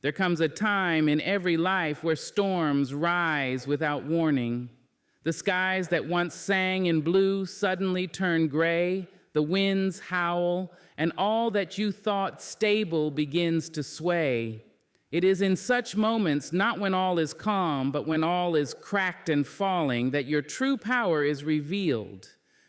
There comes a time in every life where storms rise without warning. The skies that once sang in blue suddenly turn gray, the winds howl, and all that you thought stable begins to sway. It is in such moments, not when all is calm, but when all is cracked and falling, that your true power is revealed.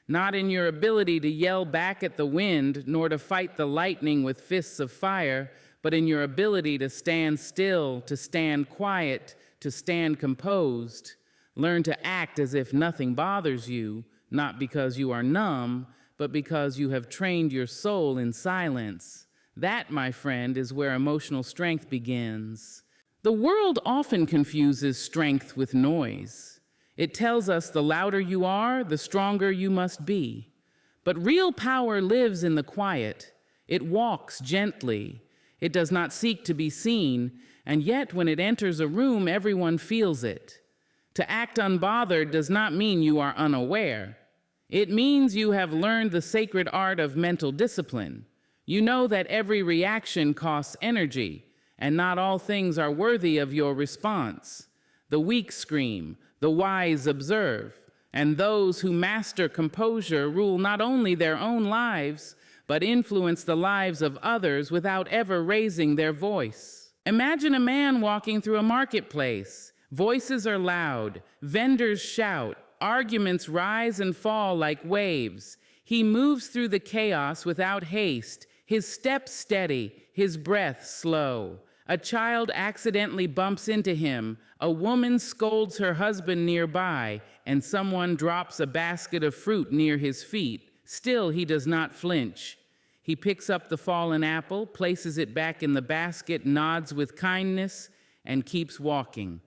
Not in your ability to yell back at the wind, nor to fight the lightning with fists of fire, but in your ability to stand still, to stand quiet, to stand composed. Learn to act as if nothing bothers you, not because you are numb, but because you have trained your soul in silence. That, my friend, is where emotional strength begins. The world often confuses strength with noise. It tells us the louder you are, the stronger you must be. But real power lives in the quiet. It walks gently. It does not seek to be seen, and yet when it enters a room, everyone feels it. To act unbothered does not mean you are unaware. It means you have learned the sacred art of mental discipline. You know that every reaction costs energy, and not all things are worthy of your response. The weak scream, the wise observe, and those who master composure rule not only their own lives, but influence the lives of others without ever raising their voice. Imagine a man walking through a marketplace. Voices are loud, vendors shout, arguments rise and fall like waves. He moves through the chaos without haste, his steps steady, his breath slow. A child accidentally bumps into him, a woman scolds her husband nearby, and someone drops a basket of fruit near his feet. Still, he does not flinch. He picks up the fallen apple, places it back in the basket, nods with kindness, and keeps walking.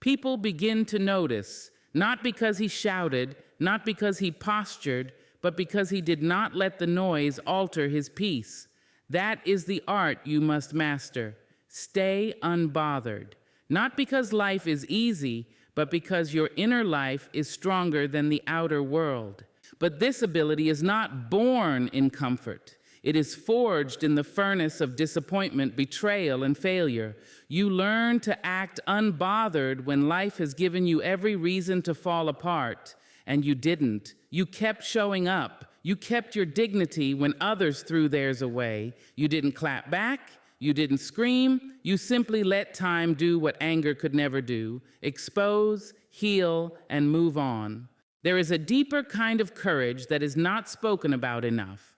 People begin to notice, not because he shouted, not because he postured, but because he did not let the noise alter his peace. That is the art you must master. Stay unbothered. Not because life is easy, but because your inner life is stronger than the outer world. But this ability is not born in comfort. It is forged in the furnace of disappointment, betrayal, and failure. You learn to act unbothered when life has given you every reason to fall apart, and you didn't. You kept showing up. You kept your dignity when others threw theirs away. You didn't clap back. You didn't scream. You simply let time do what anger could never do: expose, heal, and move on. There is a deeper kind of courage that is not spoken about enough.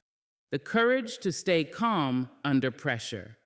The courage to stay calm under pressure.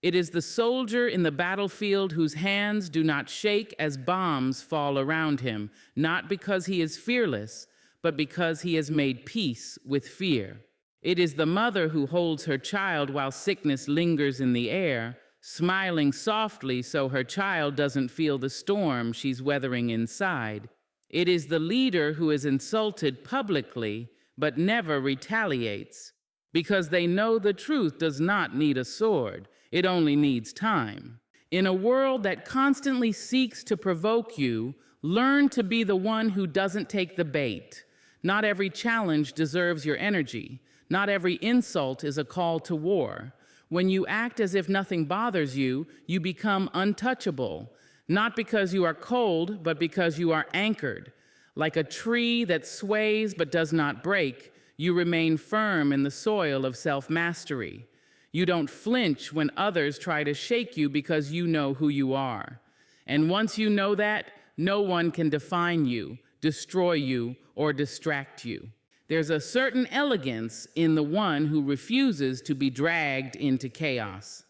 It is the soldier in the battlefield whose hands do not shake as bombs fall around him, not because he is fearless, but because he has made peace with fear. It is the mother who holds her child while sickness lingers in the air, smiling softly so her child doesn't feel the storm she's weathering inside. It is the leader who is insulted publicly but never retaliates, because they know the truth does not need a sword, it only needs time. In a world that constantly seeks to provoke you, learn to be the one who doesn't take the bait. Not every challenge deserves your energy. Not every insult is a call to war. When you act as if nothing bothers you, you become untouchable. Not because you are cold, but because you are anchored. Like a tree that sways but does not break, you remain firm in the soil of self-mastery. You don't flinch when others try to shake you because you know who you are. And once you know that, no one can define you, destroy you, or distract you. There's a certain elegance in the one who refuses to be dragged into chaos.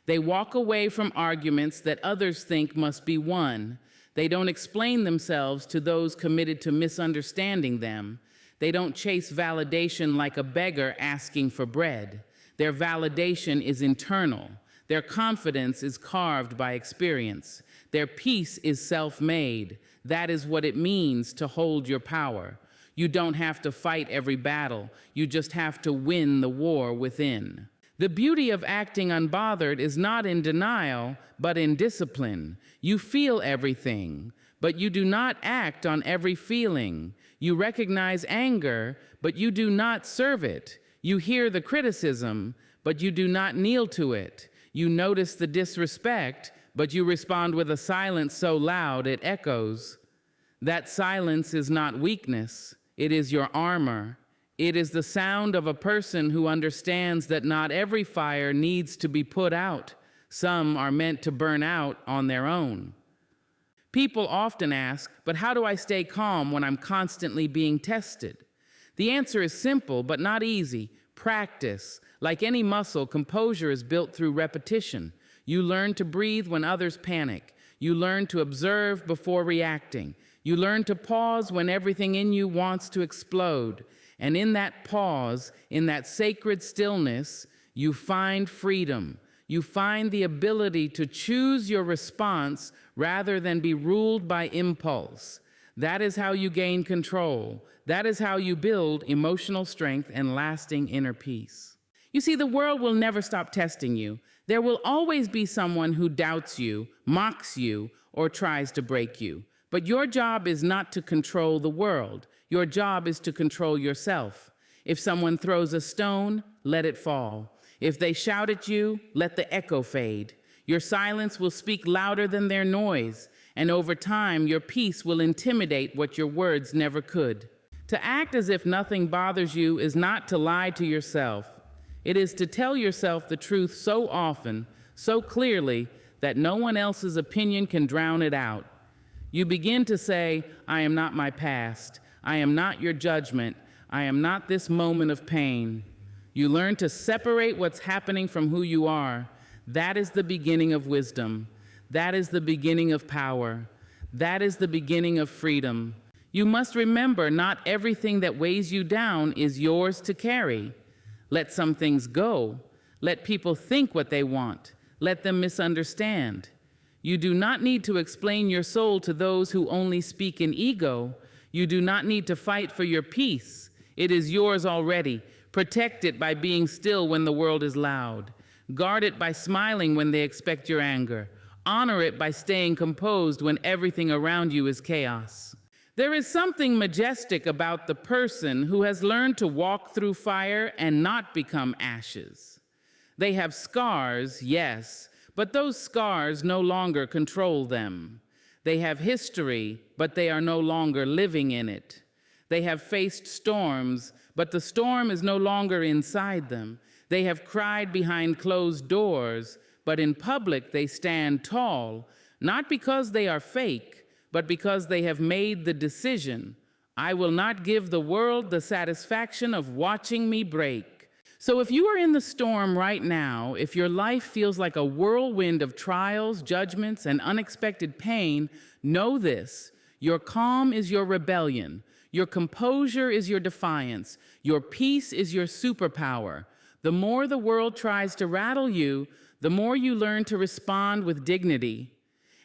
They walk away from arguments that others think must be won. They don't explain themselves to those committed to misunderstanding them. They don't chase validation like a beggar asking for bread. Their validation is internal. Their confidence is carved by experience. Their peace is self-made. That is what it means to hold your power. You don't have to fight every battle. You just have to win the war within. The beauty of acting unbothered is not in denial, but in discipline. You feel everything, but you do not act on every feeling. You recognize anger, but you do not serve it. You hear the criticism, but you do not kneel to it. You notice the disrespect, but you respond with a silence so loud it echoes. That silence is not weakness, it is your armor. It is the sound of a person who understands that not every fire needs to be put out. Some are meant to burn out on their own. People often ask, but how do I stay calm when I'm constantly being tested? The answer is simple, but not easy. Practice. Like any muscle, composure is built through repetition. You learn to breathe when others panic. You learn to observe before reacting. You learn to pause when everything in you wants to explode. And in that pause, in that sacred stillness, you find freedom. You find the ability to choose your response rather than be ruled by impulse. That is how you gain control. That is how you build emotional strength and lasting inner peace. You see, the world will never stop testing you. There will always be someone who doubts you, mocks you, or tries to break you. But your job is not to control the world. Your job is to control yourself. If someone throws a stone, let it fall. If they shout at you, let the echo fade. Your silence will speak louder than their noise, and over time, your peace will intimidate what your words never could. To act as if nothing bothers you is not to lie to yourself. It is to tell yourself the truth so often, so clearly, that no one else's opinion can drown it out. You begin to say, I am not my past. I am not your judgment. I am not this moment of pain. You learn to separate what's happening from who you are. That is the beginning of wisdom. That is the beginning of power. That is the beginning of freedom. You must remember not everything that weighs you down is yours to carry. Let some things go. Let people think what they want. Let them misunderstand. You do not need to explain your soul to those who only speak in ego. You do not need to fight for your peace. It is yours already. Protect it by being still when the world is loud. Guard it by smiling when they expect your anger. Honor it by staying composed when everything around you is chaos. There is something majestic about the person who has learned to walk through fire and not become ashes. They have scars, yes, but those scars no longer control them. They have history, but they are no longer living in it. They have faced storms, but the storm is no longer inside them. They have cried behind closed doors, but in public they stand tall, not because they are fake, but because they have made the decision, I will not give the world the satisfaction of watching me break. So if you are in the storm right now, if your life feels like a whirlwind of trials, judgments, and unexpected pain, know this: your calm is your rebellion, your composure is your defiance, your peace is your superpower. The more the world tries to rattle you, the more you learn to respond with dignity.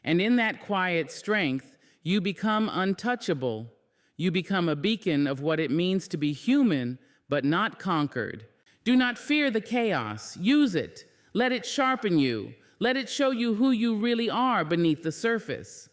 And in that quiet strength, you become untouchable. You become a beacon of what it means to be human, but not conquered. Do not fear the chaos. Use it. Let it sharpen you. Let it show you who you really are beneath the surface.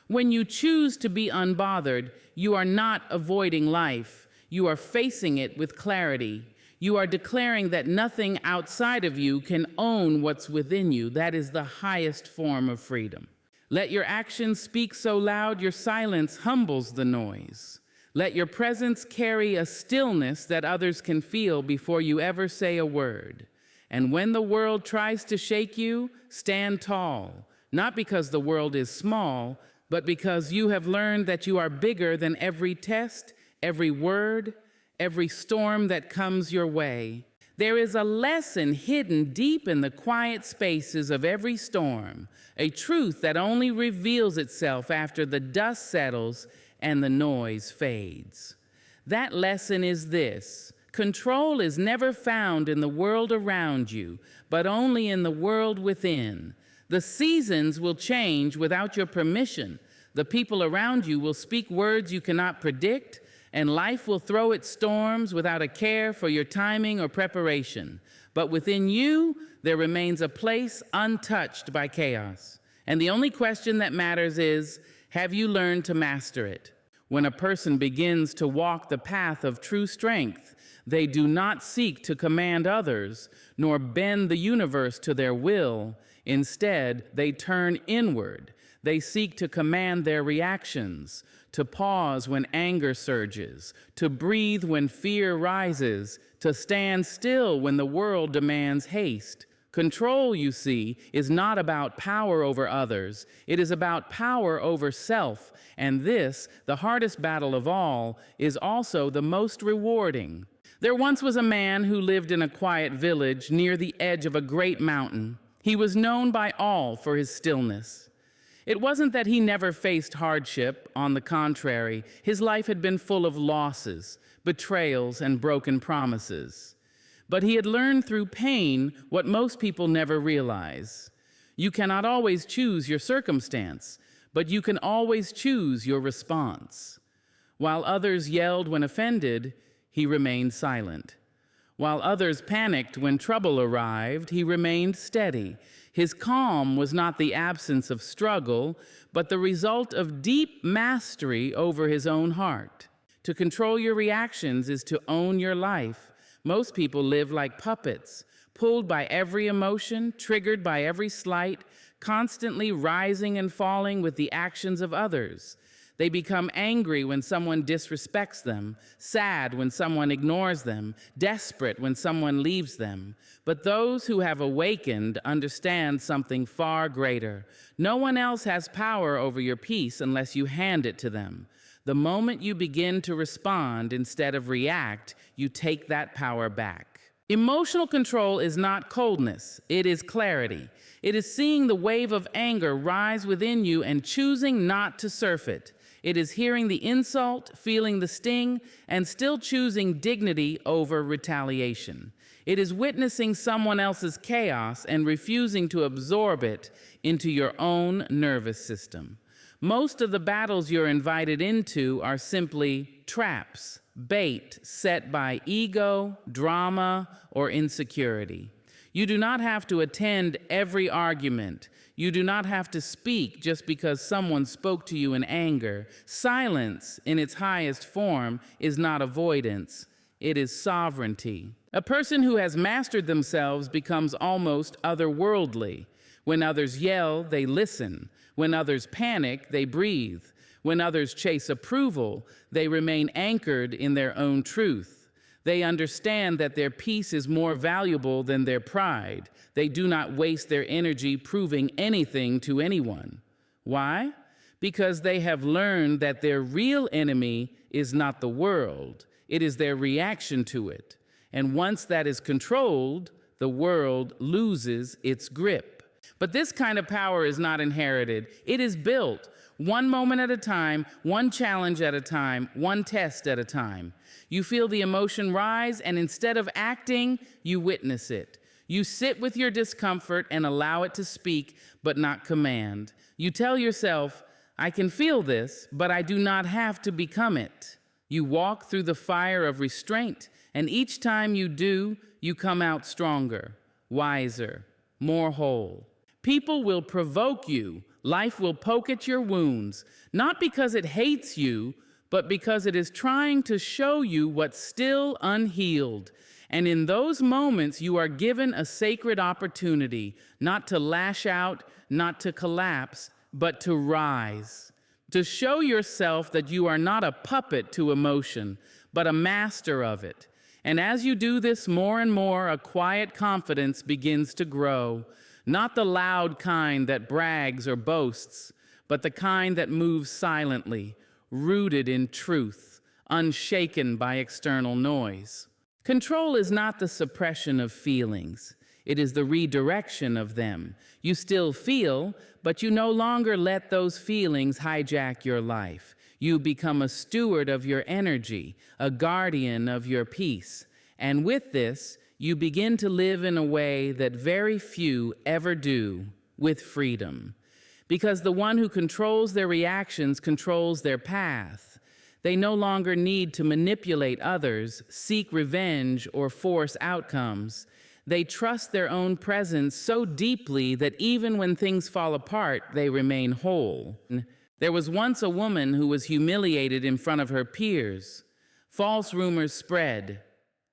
When you choose to be unbothered, you are not avoiding life. You are facing it with clarity. You are declaring that nothing outside of you can own what's within you. That is the highest form of freedom. Let your actions speak so loud your silence humbles the noise. Let your presence carry a stillness that others can feel before you ever say a word. And when the world tries to shake you, stand tall, not because the world is small, but because you have learned that you are bigger than every test, every word, every storm that comes your way. There is a lesson hidden deep in the quiet spaces of every storm, a truth that only reveals itself after the dust settles and the noise fades. That lesson is this: control is never found in the world around you, but only in the world within. The seasons will change without your permission. The people around you will speak words you cannot predict, and life will throw its storms without a care for your timing or preparation. But within you, there remains a place untouched by chaos. And the only question that matters is, have you learned to master it? When a person begins to walk the path of true strength, They do not seek to command others, nor bend the universe to their will. Instead, they turn inward. They seek to command their reactions, to pause when anger surges, to breathe when fear rises, to stand still when the world demands haste. Control, you see, is not about power over others. It is about power over self. And this, the hardest battle of all, is also the most rewarding. There once was a man who lived in a quiet village near the edge of a great mountain. He was known by all for his stillness. It wasn't that he never faced hardship. On the contrary, his life had been full of losses, betrayals, and broken promises. But he had learned through pain what most people never realize. You cannot always choose your circumstance, but you can always choose your response. While others yelled when offended, he remained silent. While others panicked when trouble arrived, he remained steady. His calm was not the absence of struggle, but the result of deep mastery over his own heart. To control your reactions is to own your life. Most people live like puppets, pulled by every emotion, triggered by every slight, constantly rising and falling with the actions of others. They become angry when someone disrespects them, sad when someone ignores them, desperate when someone leaves them. But those who have awakened understand something far greater. No one else has power over your peace unless you hand it to them. The moment you begin to respond instead of react, you take that power back. Emotional control is not coldness, it is clarity. It is seeing the wave of anger rise within you and choosing not to surf it. It is hearing the insult, feeling the sting, and still choosing dignity over retaliation. It is witnessing someone else's chaos and refusing to absorb it into your own nervous system. Most of the battles you're invited into are simply traps, bait set by ego, drama, or insecurity. You do not have to attend every argument. You do not have to speak just because someone spoke to you in anger. Silence, in its highest form, is not avoidance. It is sovereignty. A person who has mastered themselves becomes almost otherworldly. When others yell, they listen. When others panic, they breathe. When others chase approval, they remain anchored in their own truth. They understand that their peace is more valuable than their pride. They do not waste their energy proving anything to anyone. Why? Because they have learned that their real enemy is not the world. It is their reaction to it. And once that is controlled, the world loses its grip. But this kind of power is not inherited. It is built, one moment at a time, one challenge at a time, one test at a time. You feel the emotion rise, and instead of acting, you witness it. You sit with your discomfort and allow it to speak, but not command. You tell yourself, I can feel this, but I do not have to become it. You walk through the fire of restraint, and each time you do, you come out stronger, wiser, more whole. People will provoke you. Life will poke at your wounds, not because it hates you, but because it is trying to show you what's still unhealed. And in those moments, you are given a sacred opportunity, not to lash out, not to collapse, but to rise. To show yourself that you are not a puppet to emotion, but a master of it. And as you do this more and more, a quiet confidence begins to grow. Not the loud kind that brags or boasts, but the kind that moves silently, rooted in truth, unshaken by external noise. Control is not the suppression of feelings. It is the redirection of them. You still feel, but you no longer let those feelings hijack your life. You become a steward of your energy, a guardian of your peace. And with this, you begin to live in a way that very few ever do, with freedom. Because the one who controls their reactions controls their path. They no longer need to manipulate others, seek revenge, or force outcomes. They trust their own presence so deeply that even when things fall apart, they remain whole. There was once a woman who was humiliated in front of her peers. False rumors spread.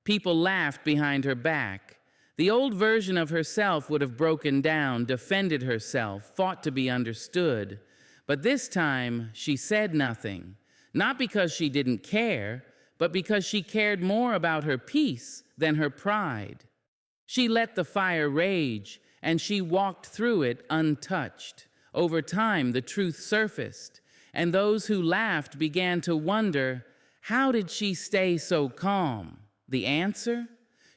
People laughed behind her back. The old version of herself would have broken down, defended herself, fought to be understood. But this time, she said nothing. Not because she didn't care, but because she cared more about her peace than her pride. She let the fire rage, and she walked through it untouched. Over time, the truth surfaced, and those who laughed began to wonder, how did she stay so calm? The answer?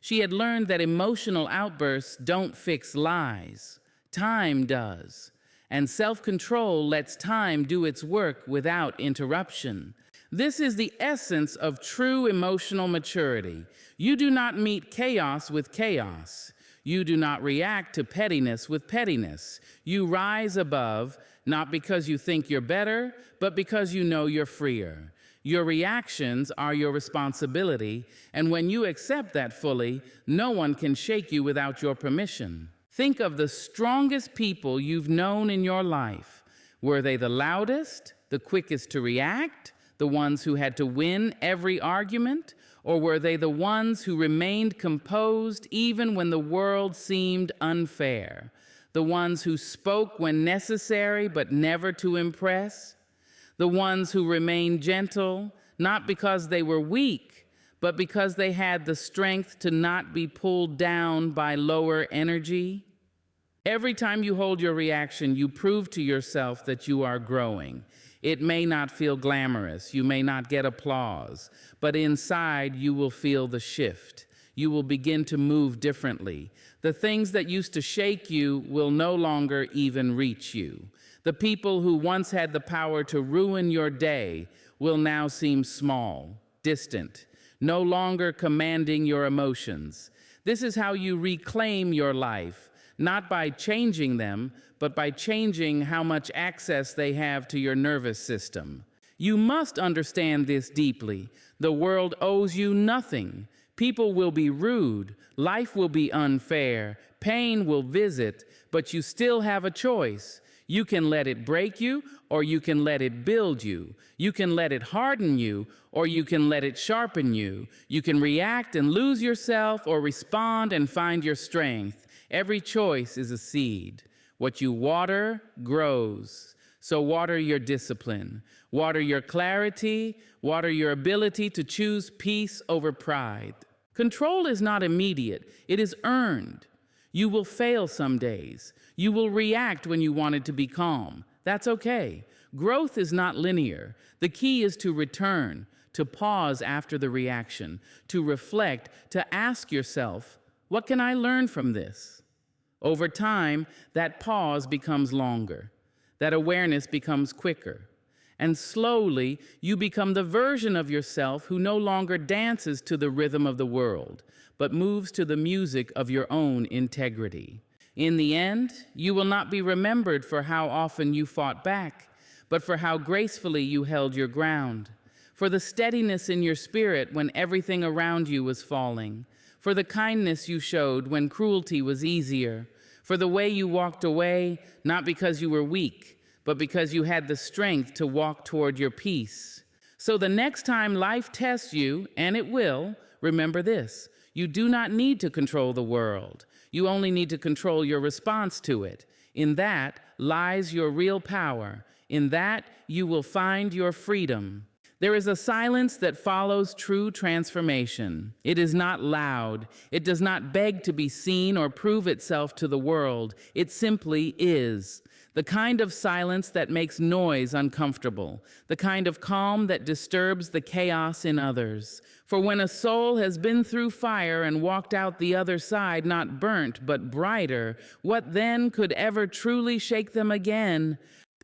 She had learned that emotional outbursts don't fix lies. Time does. And self-control lets time do its work without interruption. This is the essence of true emotional maturity. You do not meet chaos with chaos. You do not react to pettiness with pettiness. You rise above, not because you think you're better, but because you know you're freer. Your reactions are your responsibility, and when you accept that fully, no one can shake you without your permission. Think of the strongest people you've known in your life. Were they the loudest, the quickest to react, the ones who had to win every argument? Or were they the ones who remained composed even when the world seemed unfair? The ones who spoke when necessary but never to impress? The ones who remained gentle, not because they were weak, but because they had the strength to not be pulled down by lower energy? Every time you hold your reaction, you prove to yourself that you are growing. It may not feel glamorous, you may not get applause, but inside you will feel the shift. You will begin to move differently. The things that used to shake you will no longer even reach you. The people who once had the power to ruin your day will now seem small, distant, no longer commanding your emotions. This is how you reclaim your life, not by changing them, but by changing how much access they have to your nervous system. You must understand this deeply. The world owes you nothing. People will be rude, life will be unfair, pain will visit, but you still have a choice. You can let it break you, or you can let it build you. You can let it harden you, or you can let it sharpen you. You can react and lose yourself, or respond and find your strength. Every choice is a seed. What you water grows. So water your discipline, water your clarity, water your ability to choose peace over pride. Control is not immediate, it is earned. You will fail some days. You will react when you wanted to be calm. That's okay. Growth is not linear. The key is to return, to pause after the reaction, to reflect, to ask yourself, what can I learn from this? Over time, that pause becomes longer. That awareness becomes quicker. And slowly, you become the version of yourself who no longer dances to the rhythm of the world, but moves to the music of your own integrity. In the end, you will not be remembered for how often you fought back, but for how gracefully you held your ground, for the steadiness in your spirit when everything around you was falling, for the kindness you showed when cruelty was easier, for the way you walked away, not because you were weak, but because you had the strength to walk toward your peace. So the next time life tests you, and it will, remember this: you do not need to control the world. You only need to control your response to it. In that lies your real power. In that you will find your freedom. There is a silence that follows true transformation. It is not loud. It does not beg to be seen or prove itself to the world. It simply is. The kind of silence that makes noise uncomfortable. The kind of calm that disturbs the chaos in others. For when a soul has been through fire and walked out the other side not burnt but brighter, what then could ever truly shake them again?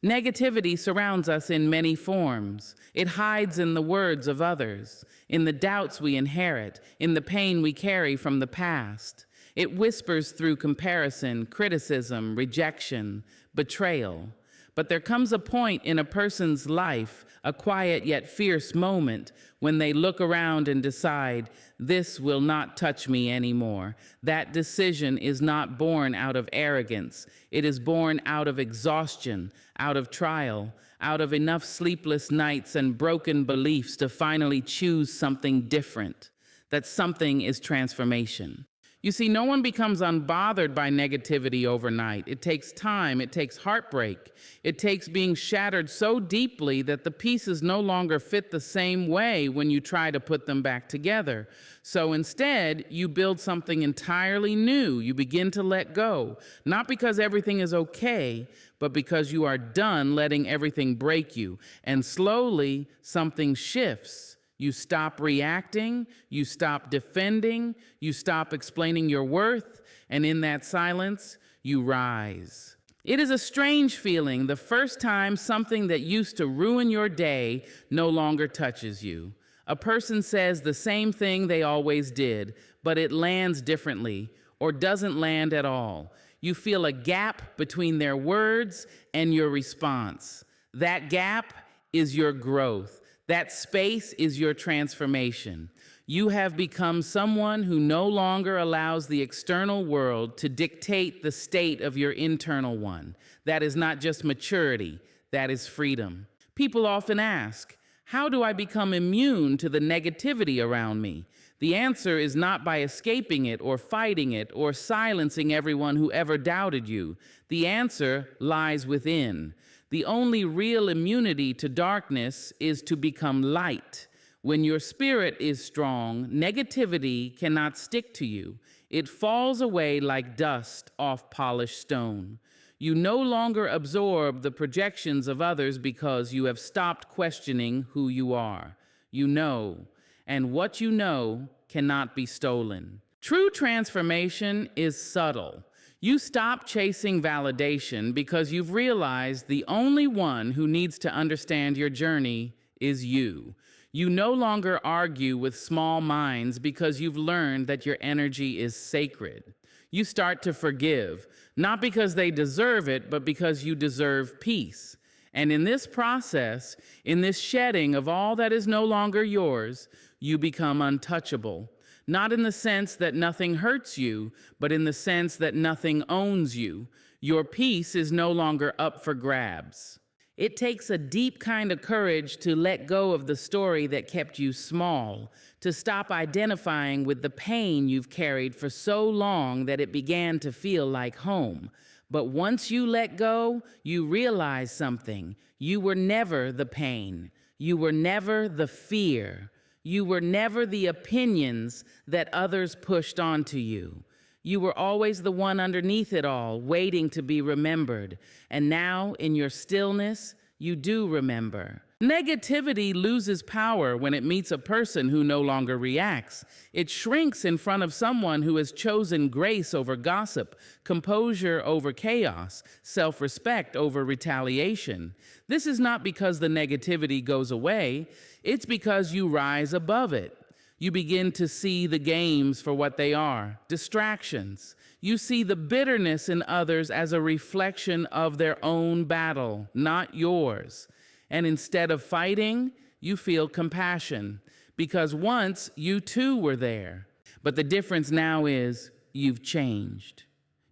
Negativity surrounds us in many forms. It hides in the words of others, in the doubts we inherit, in the pain we carry from the past. It whispers through comparison, criticism, rejection, betrayal. But there comes a point in a person's life, a quiet yet fierce moment, when they look around and decide, this will not touch me anymore. That decision is not born out of arrogance. It is born out of exhaustion, out of trial, out of enough sleepless nights and broken beliefs to finally choose something different. that something is transformation. You see, no one becomes unbothered by negativity overnight. It takes time, it takes heartbreak, it takes being shattered so deeply that the pieces no longer fit the same way when you try to put them back together. So instead, you build something entirely new. You begin to let go, not because everything is okay, but because you are done letting everything break you. And slowly, something shifts. You stop reacting, you stop defending, you stop explaining your worth, and in that silence, you rise. It is a strange feeling the first time something that used to ruin your day no longer touches you. A person says the same thing they always did, but it lands differently or doesn't land at all. You feel a gap between their words and your response. That gap is your growth. That space is your transformation. You have become someone who no longer allows the external world to dictate the state of your internal one. That is not just maturity, that is freedom. People often ask, how do I become immune to the negativity around me? The answer is not by escaping it or fighting it or silencing everyone who ever doubted you. The answer lies within. The only real immunity to darkness is to become light. When your spirit is strong, negativity cannot stick to you. It falls away like dust off polished stone. You no longer absorb the projections of others because you have stopped questioning who you are. You know, and what you know cannot be stolen. True transformation is subtle. You stop chasing validation because you've realized the only one who needs to understand your journey is you. You no longer argue with small minds because you've learned that your energy is sacred. You start to forgive, not because they deserve it, but because you deserve peace. And in this process, in this shedding of all that is no longer yours, you become untouchable. Not in the sense that nothing hurts you, but in the sense that nothing owns you. Your peace is no longer up for grabs. It takes a deep kind of courage to let go of the story that kept you small, to stop identifying with the pain you've carried for so long that it began to feel like home. But once you let go, you realize something. You were never the pain. You were never the fear. You were never the opinions that others pushed onto you. You were always the one underneath it all, waiting to be remembered. And now, in your stillness, you do remember. Negativity loses power when it meets a person who no longer reacts. It shrinks in front of someone who has chosen grace over gossip, composure over chaos, self-respect over retaliation. This is not because the negativity goes away. It's because you rise above it. You begin to see the games for what they are, distractions. You see the bitterness in others as a reflection of their own battle, not yours. And instead of fighting, you feel compassion, because once you too were there. But the difference now is you've changed.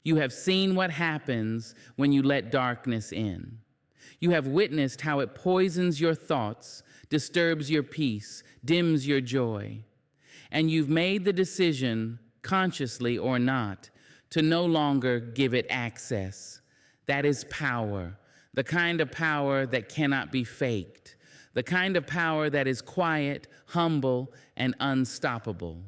You have seen what happens when you let darkness in. You have witnessed how it poisons your thoughts, disturbs your peace, dims your joy. And you've made the decision, consciously or not, to no longer give it access. That is power. The kind of power that cannot be faked, the kind of power that is quiet, humble, and unstoppable.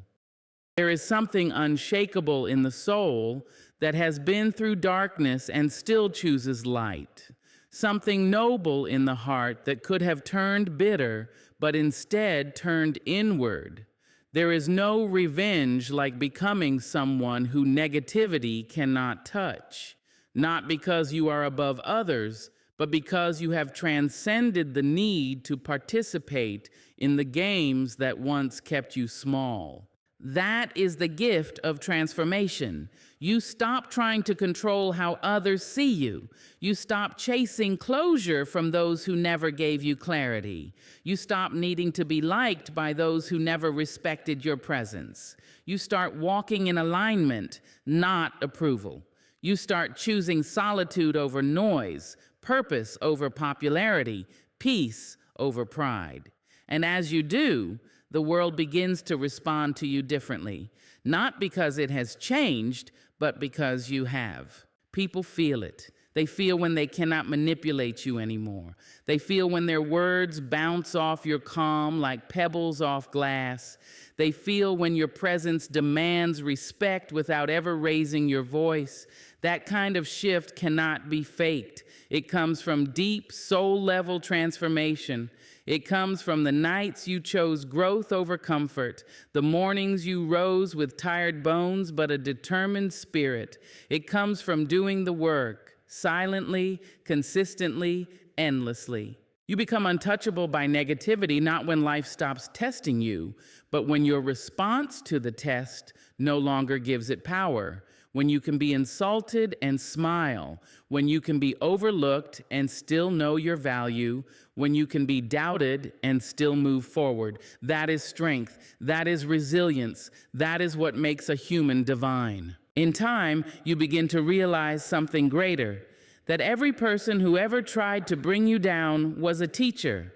There is something unshakable in the soul that has been through darkness and still chooses light. Something noble in the heart that could have turned bitter, but instead turned inward. There is no revenge like becoming someone who negativity cannot touch, not because you are above others, but because you have transcended the need to participate in the games that once kept you small. That is the gift of transformation. You stop trying to control how others see you. You stop chasing closure from those who never gave you clarity. You stop needing to be liked by those who never respected your presence. You start walking in alignment, not approval. You start choosing solitude over noise, purpose over popularity, peace over pride. And as you do, the world begins to respond to you differently. Not because it has changed, but because you have. People feel it. They feel when they cannot manipulate you anymore. They feel when their words bounce off your calm like pebbles off glass. They feel when your presence demands respect without ever raising your voice. That kind of shift cannot be faked. It comes from deep, soul-level transformation. It comes from the nights you chose growth over comfort, the mornings you rose with tired bones but a determined spirit. It comes from doing the work, silently, consistently, endlessly. You become untouchable by negativity not when life stops testing you, but when your response to the test no longer gives it power. When you can be insulted and smile, when you can be overlooked and still know your value, when you can be doubted and still move forward. That is strength. That is resilience. That is what makes a human divine. In time, you begin to realize something greater, that every person who ever tried to bring you down was a teacher.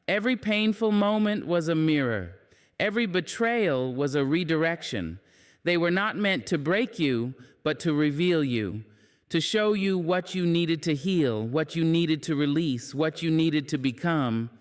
Every painful moment was a mirror. Every betrayal was a redirection. They were not meant to break you, but to reveal you, to show you what you needed to heal, what you needed to release, what you needed to become.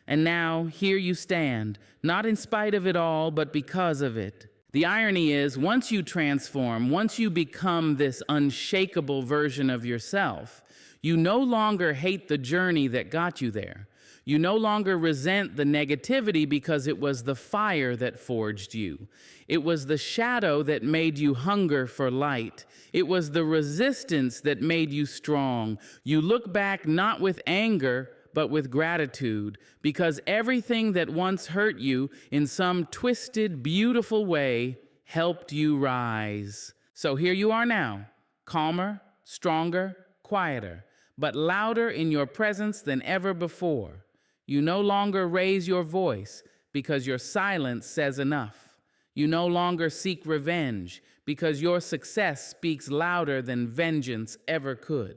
And now, here you stand, not in spite of it all, but because of it. The irony is, once you transform, once you become this unshakable version of yourself, you no longer hate the journey that got you there. You no longer resent the negativity because it was the fire that forged you. It was the shadow that made you hunger for light. It was the resistance that made you strong. You look back not with anger, but with gratitude, because everything that once hurt you in some twisted, beautiful way helped you rise. So here you are now, calmer, stronger, quieter, but louder in your presence than ever before. You no longer raise your voice because your silence says enough. You no longer seek revenge because your success speaks louder than vengeance ever could.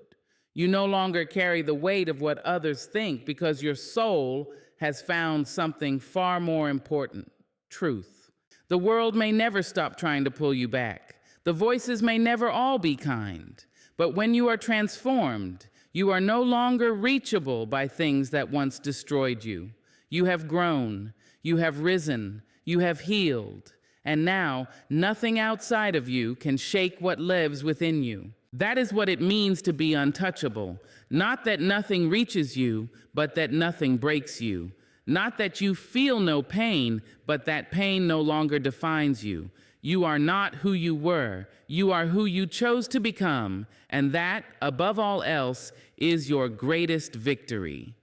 You no longer carry the weight of what others think because your soul has found something far more important: truth. The world may never stop trying to pull you back. The voices may never all be kind. But when you are transformed, you are no longer reachable by things that once destroyed you. You have grown, you have risen, you have healed, and now nothing outside of you can shake what lives within you. That is what it means to be untouchable. Not that nothing reaches you, but that nothing breaks you. Not that you feel no pain, but that pain no longer defines you. You are not who you were. You are who you chose to become, and that, above all else, is your greatest victory.